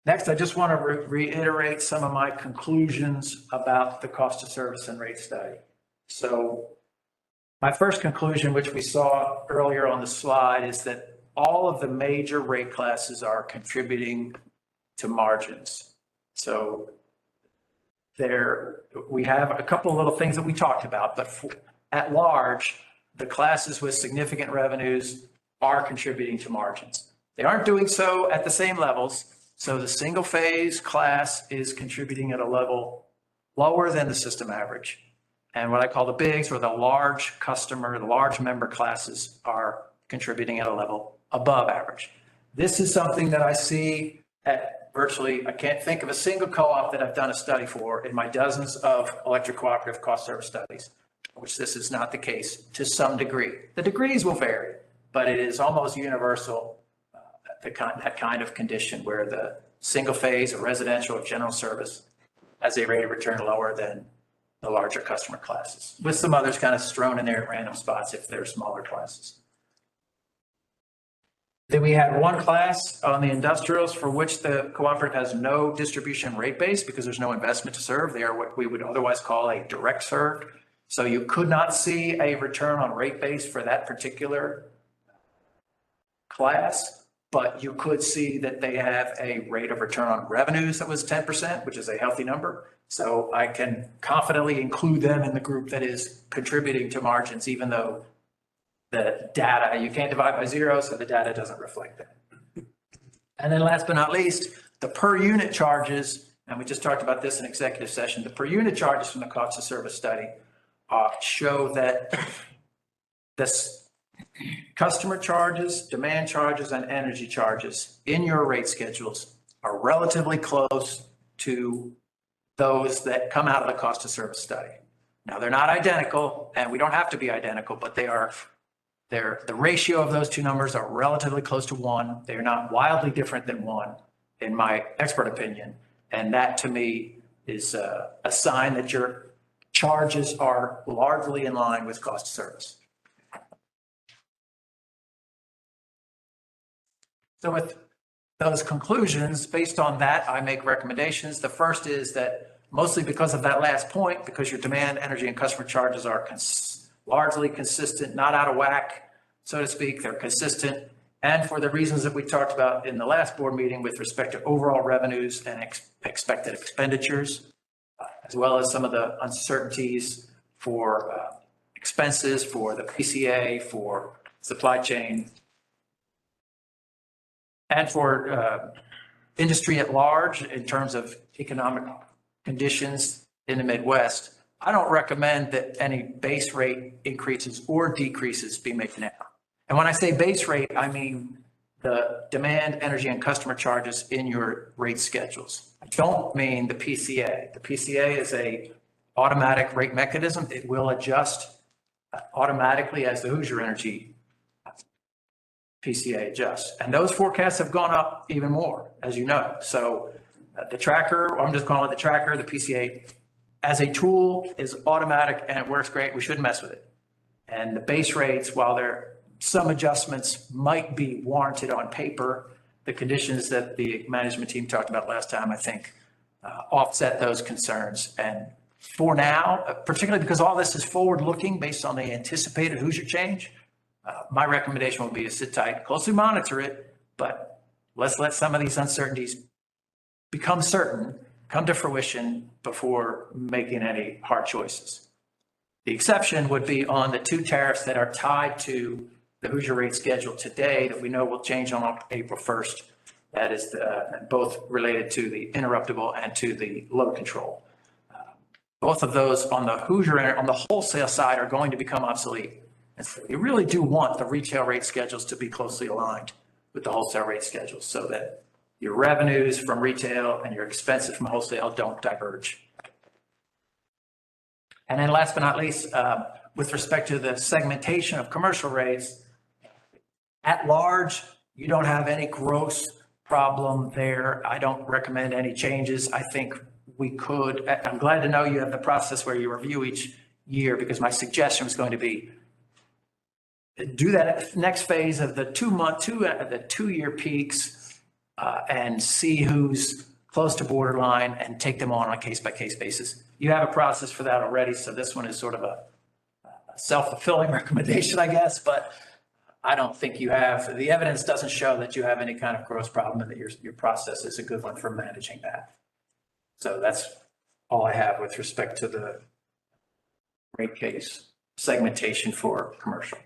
Next, I just want to reiterate some of my conclusions about the cost of service and rate study. So my first conclusion, which we saw earlier on the slide, is that all of the major rate classes are contributing to margins. So we have a couple of little things that we talked about, but at large, the classes with significant revenues are contributing to margins. They aren't doing so at the same levels. So the single phase class is contributing at a level lower than the system average. And what I call the bigs, or the large customer, the large member classes, are contributing at a level above average. This is something that I see at virtually, I can't think of a single co-op that I've done a study for in my dozens of electric cooperative cost service studies, which this is not the case to some degree. The degrees will vary, but it is almost universal, that kind of condition where the single phase or residential or general service has a rate of return lower than the larger customer classes, with some others kind of strewn in there at random spots if they're smaller classes. Then we had one class on the industrials for which the cooperative has no distribution rate base because there's no investment to serve. They are what we would otherwise call a direct served. So you could not see a return on rate base for that particular class, but you could see that they have a rate of return on revenues that was 10%, which is a healthy number. So I can confidently include them in the group that is contributing to margins, even though the data, you can't divide by zero, so the data doesn't reflect that. And then last but not least, the per unit charges, and we just talked about this in executive session, the per unit charges from the cost of service study show that this customer charges, demand charges, and energy charges in your rate schedules are relatively close to those that come out of the cost of service study. Now, they're not identical, and we don't have to be identical, but the ratio of those two numbers are relatively close to one. They're not wildly different than one, in my expert opinion. And that, to me, is a sign that your charges are largely in line with cost of service. So with those conclusions, based on that, I make recommendations. The first is that mostly because of that last point, because your demand, energy, and customer charges are largely consistent, not out of whack, so to speak, they're consistent. And for the reasons that we talked about in the last board meeting with respect to overall revenues and expected expenditures, as well as some of the uncertainties for expenses, for the PCA, for supply chain, and for industry at large in terms of economic conditions in the Midwest, I don't recommend that any base rate increases or decreases be made now. And when I say base rate, I mean the demand, energy, and customer charges in your rate schedules. I don't mean the PCA. The PCA is a automatic rate mechanism. It will adjust automatically as the Hoosier Energy PCA adjusts. And those forecasts have gone up even more, as you know. So the tracker, I'm just calling it the tracker, the PCA, as a tool is automatic and it works great. We shouldn't mess with it. And the base rates, while some adjustments might be warranted on paper, the conditions that the management team talked about last time, I think, offset those concerns. And for now, particularly because all this is forward-looking based on the anticipated Hoosier change, my recommendation will be to sit tight, closely monitor it, but let's let some of these uncertainties become certain, come to fruition before making any hard choices. The exception would be on the two tariffs that are tied to the Hoosier rate schedule today that we know will change on April 1st. That is both related to the interruptible and to the load control. Both of those on the Hoosier, on the wholesale side, are going to become obsolete. And so you really do want the retail rate schedules to be closely aligned with the wholesale rate schedules so that your revenues from retail and your expenses from wholesale don't diverge. And then last but not least, with respect to the segmentation of commercial rates, at large, you don't have any gross problem there. I don't recommend any changes. I think we could, I'm glad to know you have the process where you review each year, because my suggestion was going to be do that next phase of the 2 year peaks and see who's close to borderline and take them on a case-by-case basis. You have a process for that already, so this one is sort of a self-fulfilling recommendation, I guess, but I don't think you have, the evidence doesn't show that you have any kind of gross problem and that your process is a good one for managing that. So that's all I have with respect to the rate case segmentation for commercial.